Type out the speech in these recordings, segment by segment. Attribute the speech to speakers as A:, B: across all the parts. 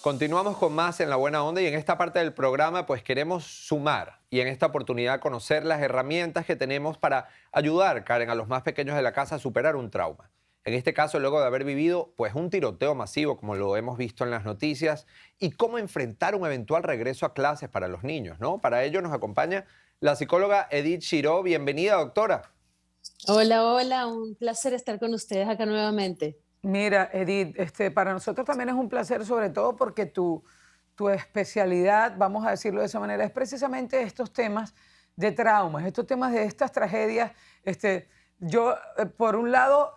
A: Continuamos con más en La Buena Onda y en esta parte del programa pues queremos sumar y en esta oportunidad conocer las herramientas que tenemos para ayudar, Karen, a los más pequeños de la casa a superar un trauma. En este caso, luego de haber vivido pues un tiroteo masivo, como lo hemos visto en las noticias, y cómo enfrentar un eventual regreso a clases para los niños, ¿no? Para ello nos acompaña la psicóloga Edith Shiró. Bienvenida, doctora.
B: Hola, hola, un placer estar con ustedes acá nuevamente.
C: Mira, Edith, para nosotros también es un placer, sobre todo porque tu especialidad, vamos a decirlo de esa manera, es precisamente estos temas de traumas, estos temas de estas tragedias. Yo, por un lado,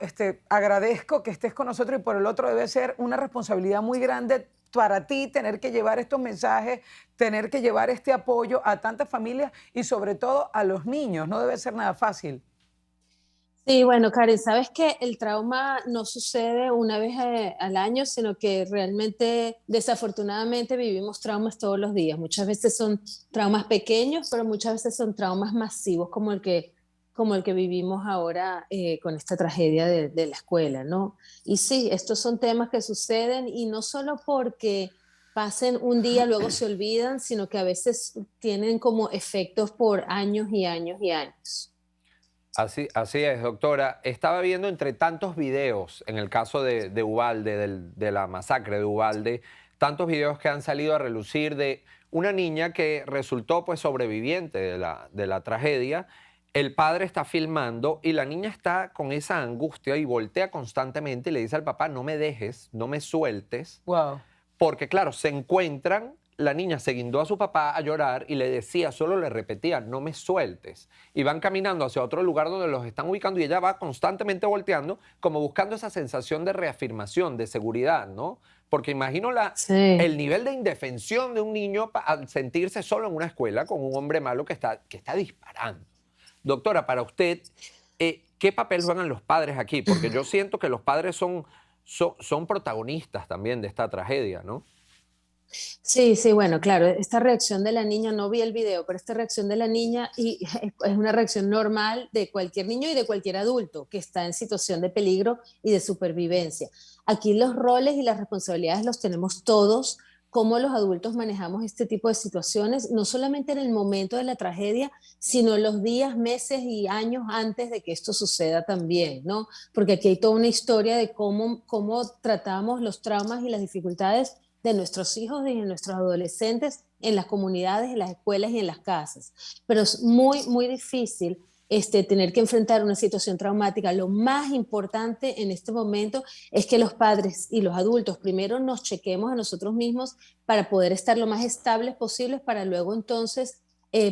C: agradezco que estés con nosotros y por el otro debe ser una responsabilidad muy grande para ti tener que llevar estos mensajes, tener que llevar este apoyo a tantas familias y sobre todo a los niños. No debe ser nada fácil.
B: Sí, bueno, Karen, sabes que el trauma no sucede una vez al año, sino que realmente, desafortunadamente, vivimos traumas todos los días. Muchas veces son traumas pequeños, pero muchas veces son traumas masivos como el que vivimos ahora con esta tragedia de la escuela, ¿no? Y sí, estos son temas que suceden y no solo porque pasen un día, luego se olvidan, sino que a veces tienen como efectos por años y años y años.
A: Así es, doctora. Estaba viendo entre tantos videos, en el caso de Uvalde, de la masacre de Uvalde, tantos videos que han salido a relucir de una niña que resultó pues sobreviviente de la tragedia. El padre está filmando y la niña está con esa angustia y voltea constantemente y le dice al papá, no me dejes, no me sueltes.
C: Wow.
A: Porque claro, se encuentran, la niña se guindó a su papá a llorar y le decía, solo le repetía, no me sueltes. Y van caminando hacia otro lugar donde los están ubicando y ella va constantemente volteando, como buscando esa sensación de reafirmación, de seguridad, ¿no? Porque imagino
B: Sí.
A: el nivel de indefensión de un niño al sentirse solo en una escuela con un hombre malo que está disparando. Doctora, para usted, ¿qué papel juegan los padres aquí? Porque yo siento que los padres son protagonistas también de esta tragedia, ¿no?
B: Sí, sí, bueno, claro, esta reacción de la niña, no vi el video, pero esta reacción de la niña y es una reacción normal de cualquier niño y de cualquier adulto que está en situación de peligro y de supervivencia. Aquí los roles y las responsabilidades los tenemos todos, cómo los adultos manejamos este tipo de situaciones, no solamente en el momento de la tragedia, sino los días, meses y años antes de que esto suceda también, ¿no? Porque aquí hay toda una historia de cómo tratamos los traumas y las dificultades de nuestros hijos y de nuestros adolescentes en las comunidades, en las escuelas y en las casas. Pero es muy, muy difícil tener que enfrentar una situación traumática. Lo más importante en este momento es que los padres y los adultos primero nos chequemos a nosotros mismos para poder estar lo más estables posibles para luego entonces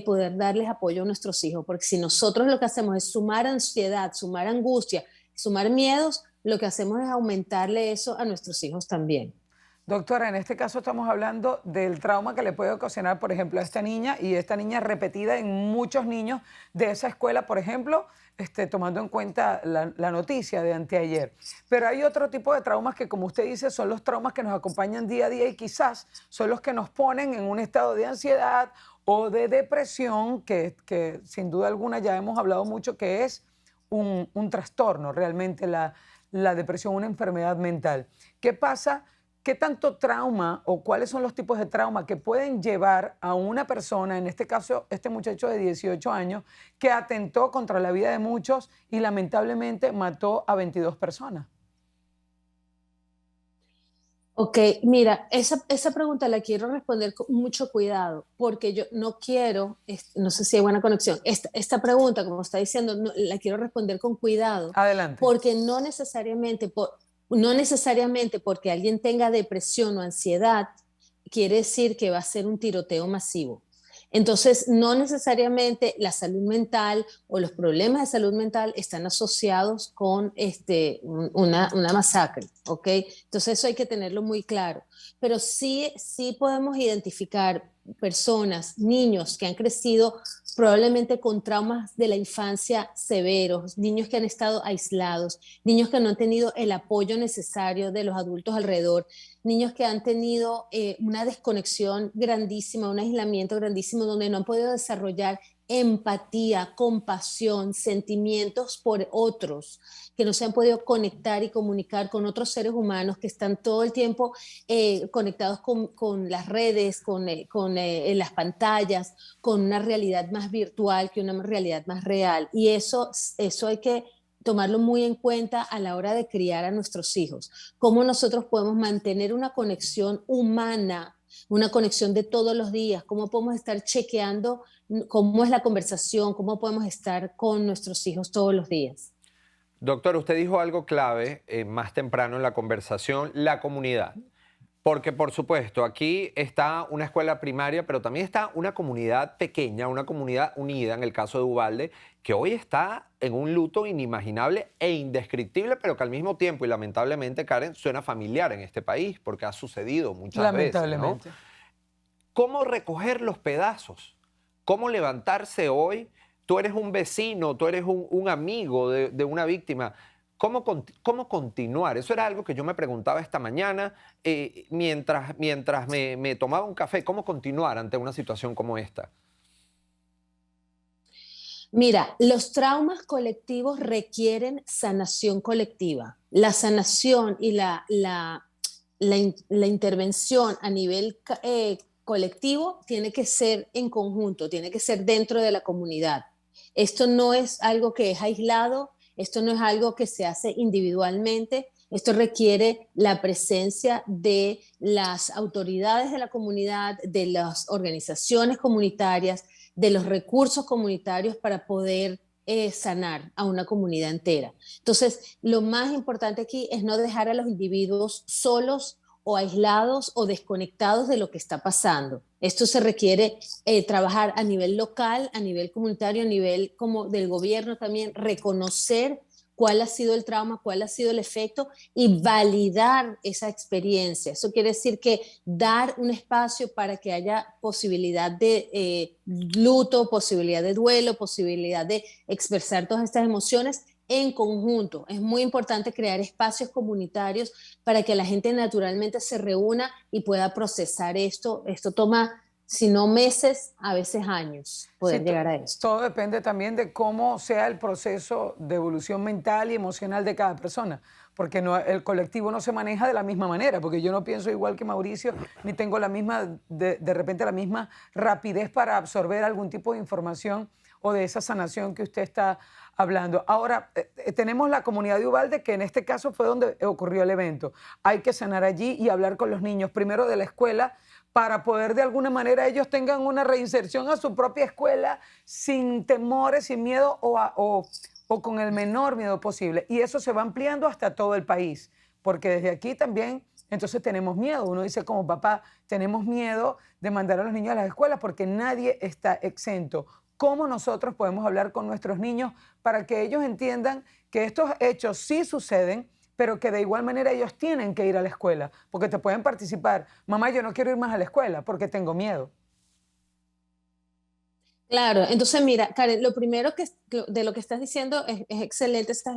B: poder darles apoyo a nuestros hijos. Porque si nosotros lo que hacemos es sumar ansiedad, sumar angustia, sumar miedos, lo que hacemos es aumentarle eso a nuestros hijos también.
C: Doctora, en este caso estamos hablando del trauma que le puede ocasionar, por ejemplo, a esta niña y esta niña repetida en muchos niños de esa escuela, por ejemplo, tomando en cuenta la noticia de anteayer. Pero hay otro tipo de traumas que, como usted dice, son los traumas que nos acompañan día a día y quizás son los que nos ponen en un estado de ansiedad o de depresión, que sin duda alguna ya hemos hablado mucho, que es un trastorno, realmente la depresión, una enfermedad mental. ¿Qué pasa? ¿Qué tanto trauma o cuáles son los tipos de trauma que pueden llevar a una persona, en este caso este muchacho de 18 años, que atentó contra la vida de muchos y lamentablemente mató a 22 personas?
B: Ok, mira, esa pregunta la quiero responder con mucho cuidado, porque yo no quiero, no sé si hay buena conexión, esta pregunta, como está diciendo, la quiero responder con cuidado,
C: Adelante.
B: porque no necesariamente porque alguien tenga depresión o ansiedad, quiere decir que va a ser un tiroteo masivo. Entonces, no necesariamente la salud mental o los problemas de salud mental están asociados con una masacre, ¿ok? Entonces, eso hay que tenerlo muy claro. Pero sí, sí podemos identificar personas, niños que han crecido probablemente con traumas de la infancia severos, niños que han estado aislados, niños que no han tenido el apoyo necesario de los adultos alrededor, niños que han tenido una desconexión grandísima, un aislamiento grandísimo donde no han podido desarrollar empatía, compasión, sentimientos por otros, que no se han podido conectar y comunicar con otros seres humanos que están todo el tiempo conectados con las redes, con las pantallas, con una realidad más virtual que una realidad más real. Y eso hay que tomarlo muy en cuenta a la hora de criar a nuestros hijos. Cómo nosotros podemos mantener una conexión humana, una conexión de todos los días, cómo podemos estar chequeando cómo es la conversación, cómo podemos estar con nuestros hijos todos los días.
A: Doctor, usted dijo algo clave más temprano en la conversación, la comunidad. Porque, por supuesto, aquí está una escuela primaria, pero también está una comunidad pequeña, una comunidad unida, en el caso de Uvalde, que hoy está en un luto inimaginable e indescriptible, pero que al mismo tiempo, y lamentablemente, Karen, suena familiar en este país, porque ha sucedido muchas veces, ¿no?
C: Lamentablemente.
A: ¿Cómo recoger los pedazos? ¿Cómo levantarse hoy? Tú eres un vecino, tú eres un amigo de una víctima. ¿Cómo continuar? Eso era algo que yo me preguntaba esta mañana mientras me tomaba un café. ¿Cómo continuar ante una situación como esta?
B: Mira, los traumas colectivos requieren sanación colectiva. La sanación y la intervención a nivel colectivo tiene que ser en conjunto, tiene que ser dentro de la comunidad. Esto no es algo que es aislado, esto no es algo que se hace individualmente, esto requiere la presencia de las autoridades de la comunidad, de las organizaciones comunitarias, de los recursos comunitarios para poder sanar a una comunidad entera. Entonces, lo más importante aquí es no dejar a los individuos solos o aislados o desconectados de lo que está pasando. Esto se requiere trabajar a nivel local, a nivel comunitario, a nivel como del gobierno también, reconocer cuál ha sido el trauma, cuál ha sido el efecto y validar esa experiencia. Eso quiere decir que dar un espacio para que haya posibilidad de luto, posibilidad de duelo, posibilidad de expresar todas estas emociones en conjunto. Es muy importante crear espacios comunitarios para que la gente naturalmente se reúna y pueda procesar esto. Esto toma, si no meses, a veces años, poder
C: Sí,
B: llegar a esto.
C: todo depende también de cómo sea el proceso de evolución mental y emocional de cada persona, porque el colectivo no se maneja de la misma manera, porque yo no pienso igual que Mauricio, ni tengo la misma, de repente la misma rapidez para absorber algún tipo de información o de esa sanación que usted está hablando. Ahora, tenemos la comunidad de Uvalde, que en este caso fue donde ocurrió el evento. Hay que sanar allí y hablar con los niños, primero de la escuela, para poder de alguna manera ellos tengan una reinserción a su propia escuela sin temores, sin miedo o con el menor miedo posible. Y eso se va ampliando hasta todo el país, porque desde aquí también entonces tenemos miedo. Uno dice como papá, tenemos miedo de mandar a los niños a las escuelas porque nadie está exento. ¿Cómo nosotros podemos hablar con nuestros niños para que ellos entiendan que estos hechos sí suceden, pero que de igual manera ellos tienen que ir a la escuela? Porque te pueden participar. Mamá, yo no quiero ir más a la escuela porque tengo miedo.
B: Claro, entonces mira, Karen, lo primero de lo que estás diciendo es excelente estos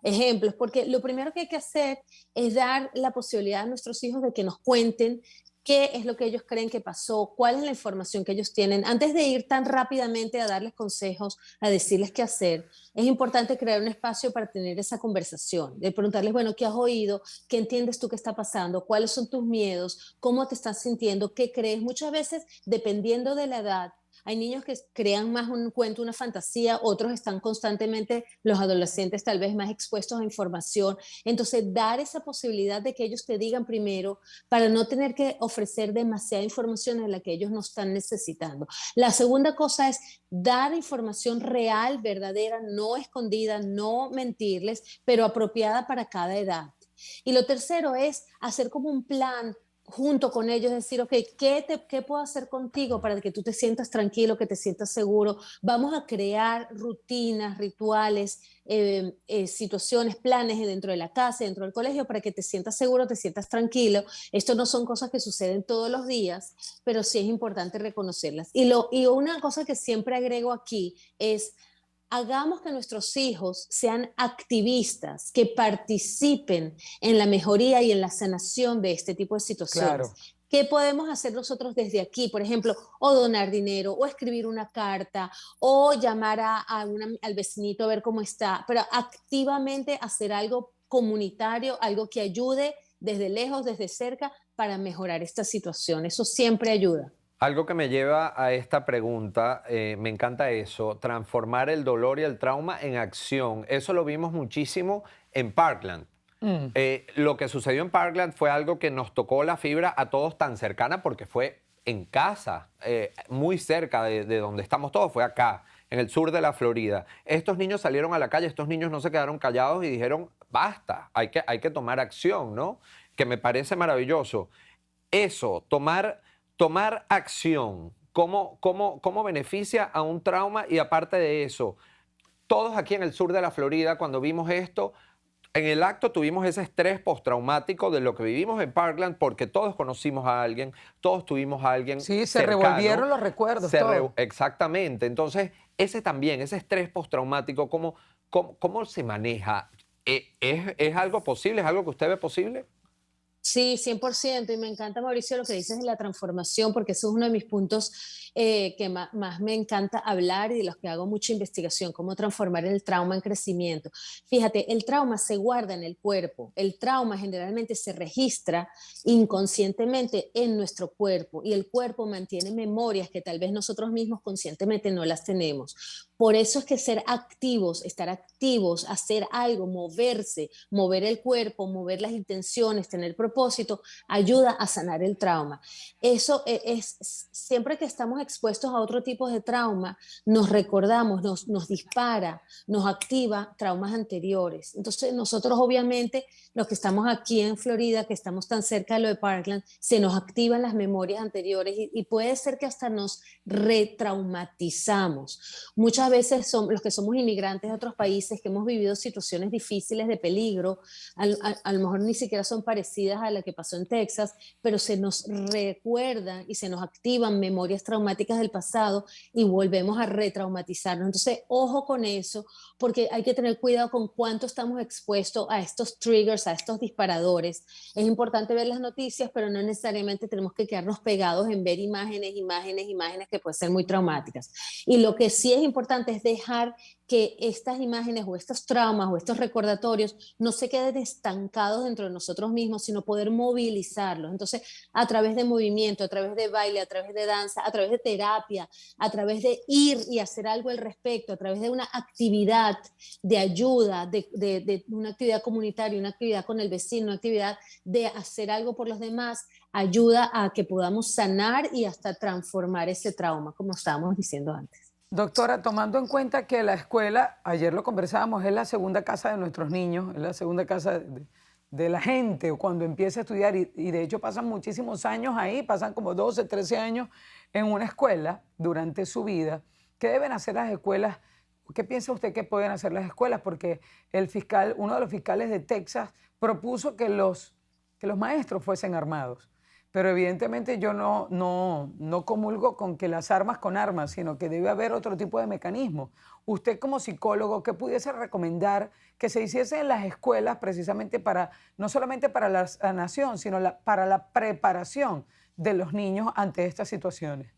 B: ejemplos, porque lo primero que hay que hacer es dar la posibilidad a nuestros hijos de que nos cuenten qué es lo que ellos creen que pasó, cuál es la información que ellos tienen. Antes de ir tan rápidamente a darles consejos, a decirles qué hacer, es importante crear un espacio para tener esa conversación, de preguntarles, bueno, ¿qué has oído? ¿Qué entiendes tú que está pasando? ¿Cuáles son tus miedos? ¿Cómo te estás sintiendo? ¿Qué crees? Muchas veces, dependiendo de la edad, hay niños que crean más un cuento, una fantasía, otros están constantemente, los adolescentes tal vez más expuestos a información. Entonces, dar esa posibilidad de que ellos te digan primero para no tener que ofrecer demasiada información en la que ellos no están necesitando. La segunda cosa es dar información real, verdadera, no escondida, no mentirles, pero apropiada para cada edad. Y lo tercero es hacer como un plan junto con ellos, decir, ok, ¿qué puedo hacer contigo para que tú te sientas tranquilo, que te sientas seguro? Vamos a crear rutinas, rituales, situaciones, planes dentro de la casa, dentro del colegio, para que te sientas seguro, te sientas tranquilo. Esto no son cosas que suceden todos los días, pero sí es importante reconocerlas. Y una cosa que siempre agrego aquí es hagamos que nuestros hijos sean activistas, que participen en la mejoría y en la sanación de este tipo de situaciones.
C: Claro.
B: ¿Qué podemos hacer nosotros desde aquí? Por ejemplo, o donar dinero, o escribir una carta, o llamar al vecinito a ver cómo está, pero activamente hacer algo comunitario, algo que ayude desde lejos, desde cerca, para mejorar esta situación. Eso siempre ayuda.
A: Algo que me lleva a esta pregunta, me encanta eso, transformar el dolor y el trauma en acción. Eso lo vimos muchísimo en Parkland.
C: Mm.
A: Lo que sucedió en Parkland fue algo que nos tocó la fibra a todos tan cercana porque fue en casa, muy cerca de donde estamos todos, fue acá, en el sur de la Florida. Estos niños salieron a la calle, estos niños no se quedaron callados y dijeron, basta, hay que tomar acción, ¿no? Que me parece maravilloso. Eso, tomar acción, ¿cómo beneficia a un trauma? Y aparte de eso, todos aquí en el sur de la Florida, cuando vimos esto, en el acto tuvimos ese estrés postraumático de lo que vivimos en Parkland porque todos conocimos a alguien, todos tuvimos a alguien
C: Sí, se
A: cercano.
C: revolvieron los recuerdos, todo.
A: Exactamente. Entonces, ese también, ese estrés postraumático, ¿cómo se maneja? ¿Es algo posible? ¿Es algo que usted ve posible?
B: Sí, 100%. Y me encanta, Mauricio, lo que dices de la transformación, porque eso es uno de mis puntos que más me encanta hablar y de los que hago mucha investigación, cómo transformar el trauma en crecimiento. Fíjate, el trauma se guarda en el cuerpo. El trauma generalmente se registra inconscientemente en nuestro cuerpo y el cuerpo mantiene memorias que tal vez nosotros mismos conscientemente no las tenemos. Por eso es que ser activos, estar activos, hacer algo, moverse, mover el cuerpo, mover las intenciones, tener propósito, ayuda a sanar el trauma. Eso es siempre que estamos expuestos a otro tipo de trauma, nos recordamos, nos dispara, nos activa traumas anteriores. Entonces nosotros obviamente, los que estamos aquí en Florida, que estamos tan cerca de lo de Parkland, se nos activan las memorias anteriores y puede ser que hasta nos retraumatizamos. Muchas veces son los que somos inmigrantes de otros países que hemos vivido situaciones difíciles de peligro, a lo mejor ni siquiera son parecidas a la que pasó en Texas, pero se nos recuerdan y se nos activan memorias traumáticas del pasado y volvemos a retraumatizarnos. Entonces, ojo con eso, porque hay que tener cuidado con cuánto estamos expuestos a estos triggers, a estos disparadores. Es importante ver las noticias, pero no necesariamente tenemos que quedarnos pegados en ver imágenes que pueden ser muy traumáticas. Y lo que sí es importante es dejar que estas imágenes o estos traumas o estos recordatorios no se queden estancados dentro de nosotros mismos, sino poder movilizarlos. Entonces, a través de movimiento, a través de baile, a través de danza, a través de terapia, a través de ir y hacer algo al respecto, a través de una actividad de ayuda, de una actividad comunitaria, una actividad con el vecino, una actividad de hacer algo por los demás, ayuda a que podamos sanar y hasta transformar ese trauma, como estábamos diciendo antes.
C: Doctora, tomando en cuenta que la escuela, ayer lo conversábamos, es la segunda casa de nuestros niños, es la segunda casa de la gente cuando empieza a estudiar y de hecho pasan muchísimos años ahí, pasan como 12, 13 años en una escuela durante su vida. ¿Qué deben hacer las escuelas? ¿Qué piensa usted que pueden hacer las escuelas? Porque el fiscal, uno de los fiscales de Texas propuso que los maestros fuesen armados. Pero evidentemente yo no comulgo con que las armas con armas, sino que debe haber otro tipo de mecanismo. Usted como psicólogo, ¿qué pudiese recomendar que se hiciese en las escuelas precisamente para, no solamente para la sanación, sino para la preparación de los niños ante estas situaciones?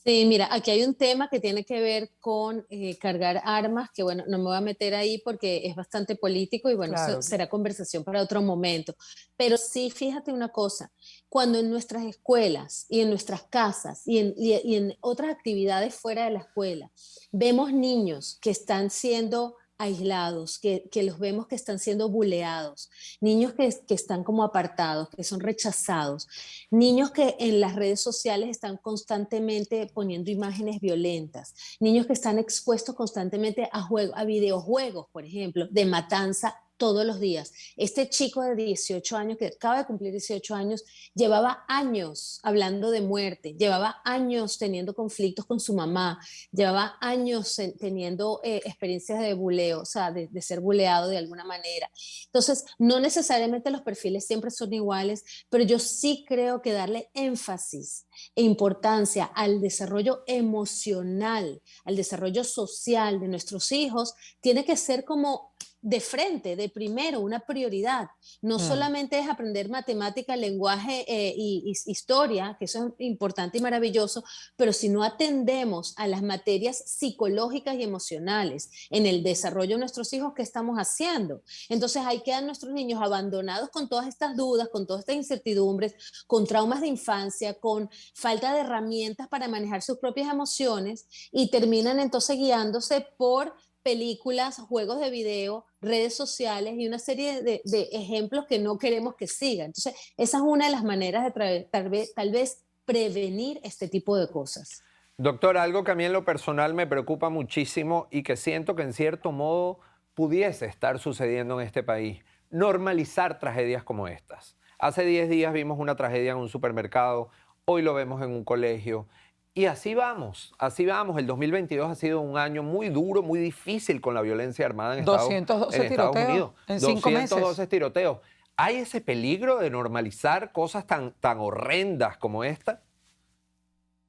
B: Sí, mira, aquí hay un tema que tiene que ver con cargar armas, que bueno, no me voy a meter ahí porque es bastante político y bueno, eso
C: Claro.
B: será conversación para otro momento. Pero sí, fíjate una cosa, cuando en nuestras escuelas y en nuestras casas y en otras actividades fuera de la escuela, vemos niños que están siendo aislados, que los vemos que están siendo buleados, niños que están como apartados, que son rechazados, niños que en las redes sociales están constantemente poniendo imágenes violentas, niños que están expuestos constantemente a videojuegos, por ejemplo, de matanza todos los días. Este chico de 18 años, que acaba de cumplir 18 años, llevaba años hablando de muerte, llevaba años teniendo conflictos con su mamá, llevaba años teniendo experiencias de buleo, o sea, de ser buleado de alguna manera. Entonces, no necesariamente los perfiles siempre son iguales, pero yo sí creo que darle énfasis e importancia al desarrollo emocional, al desarrollo social de nuestros hijos, tiene que ser como de frente, de primero, una prioridad. No solamente es aprender matemática, lenguaje y historia, que eso es importante y maravilloso, pero si no atendemos a las materias psicológicas y emocionales en el desarrollo de nuestros hijos, ¿qué estamos haciendo? Entonces ahí quedan nuestros niños abandonados con todas estas dudas, con todas estas incertidumbres, con traumas de infancia, con falta de herramientas para manejar sus propias emociones y terminan entonces guiándose por películas, juegos de video, redes sociales y una serie de ejemplos que no queremos que sigan. Entonces, esa es una de las maneras de tal vez prevenir este tipo de cosas.
A: Doctora, algo que a mí en lo personal me preocupa muchísimo y que siento que en cierto modo pudiese estar sucediendo en este país, normalizar tragedias como estas. Hace 10 días vimos una tragedia en un supermercado, hoy lo vemos en un colegio. Y así vamos, así vamos. El 2022 ha sido un año muy duro, muy difícil con la violencia armada en
C: 212
A: Estados Unidos.
C: en 5 meses.
A: 212 tiroteos. ¿Hay ese peligro de normalizar cosas tan horrendas como esta?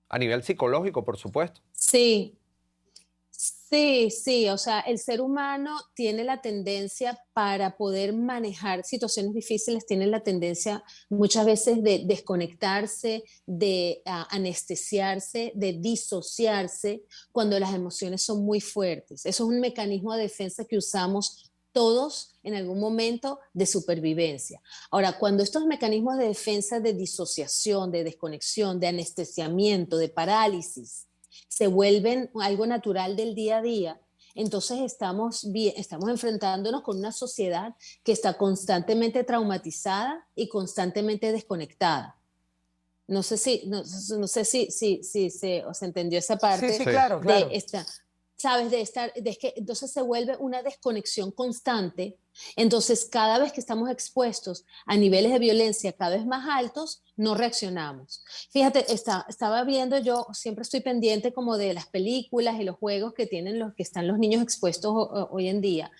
A: A nivel psicológico, por supuesto.
B: Sí, sí, o sea, el ser humano tiene la tendencia para poder manejar situaciones difíciles, tiene la tendencia muchas veces de desconectarse, de anestesiarse, de disociarse cuando las emociones son muy fuertes. Eso es un mecanismo de defensa que usamos todos en algún momento de supervivencia. Ahora, cuando estos mecanismos de defensa de disociación, de desconexión, de anestesiamiento, de parálisis, se vuelven algo natural del día a día, entonces estamos enfrentándonos con una sociedad que está constantemente traumatizada y constantemente desconectada. No sé si se entendió esa parte
C: Sí, claro.
B: de esta, ¿sabes? Entonces se vuelve una desconexión constante. Entonces, cada vez que estamos expuestos a niveles de violencia cada vez más altos, no reaccionamos. Fíjate, estaba viendo, yo siempre estoy pendiente como de las películas y los juegos que están los niños expuestos hoy en día.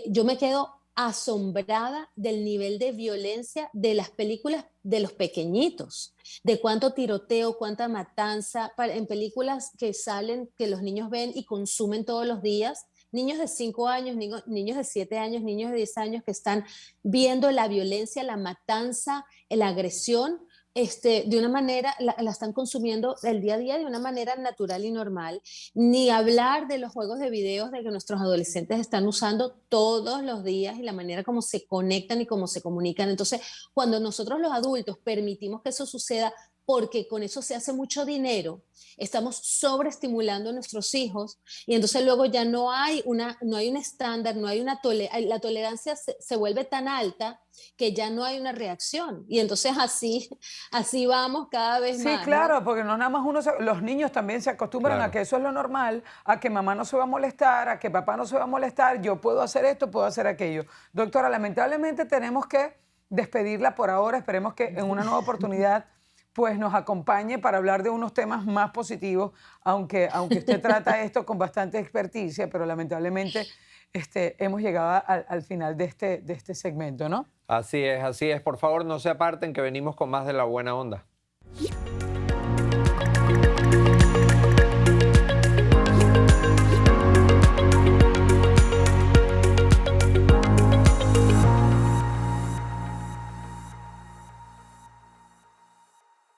B: Yo me quedo asombrada del nivel de violencia de las películas de los pequeñitos, de cuánto tiroteo, cuánta matanza, en películas que salen, que los niños ven y consumen todos los días, niños de 5 años, niños de 7 años, niños de 10 años que están viendo la violencia, la matanza, la agresión, de una manera, la están consumiendo el día a día de una manera natural y normal. Ni hablar de los juegos de videos de que nuestros adolescentes están usando todos los días y la manera como se conectan y cómo se comunican. Entonces, cuando nosotros los adultos permitimos que eso suceda, porque con eso se hace mucho dinero, estamos sobreestimulando a nuestros hijos y entonces luego ya no hay un estándar, la tolerancia se vuelve tan alta que ya no hay una reacción y entonces así vamos cada vez más.
C: Sí, claro, ¿no? Porque no nada más los niños también se acostumbran
A: Claro.
C: a que eso es lo normal, a que mamá no se va a molestar, a que papá no se va a molestar, yo puedo hacer esto, puedo hacer aquello. Doctora, lamentablemente tenemos que despedirla por ahora, esperemos que en una nueva oportunidad pues nos acompañe para hablar de unos temas más positivos, aunque usted trata esto con bastante experticia, pero lamentablemente hemos llegado al final de este segmento, ¿no?
A: Así es, así es. Por favor, no se aparten que venimos con más de La Buena Onda.